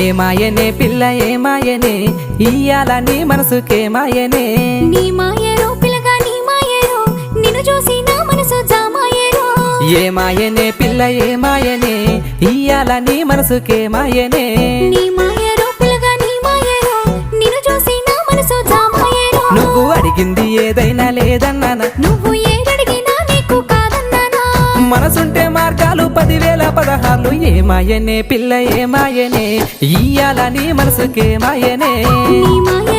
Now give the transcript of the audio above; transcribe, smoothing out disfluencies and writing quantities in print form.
ఏమాయనే పిల్ల ఏమాయనే ఇయ్యాల నీ మనసుకే మాయనే నీ మాయరో పిల్లగా నీ మాయరో నిన్ను చూసి నా మనసు జామాయరో ఏమాయనే పిల్ల ఏమాయనే ఇయ్యాల నీ మనసుకే మాయనే నీ మాయరో పిల్లగా నీ మాయరో నిన్ను చూసి నా మనసు జామాయరో నువ్వు అడిగింది ఏదైనా లేదన్నానా నువ్వు ఏదడిగినా నీకు కాదన్నానా మనసుంటే మార్గాలు 10,000 16 ఏమాయనే పిల్ల ఏమాయనే ఇయ్యాల నీ మనసుకే మాయనే నీ మాయ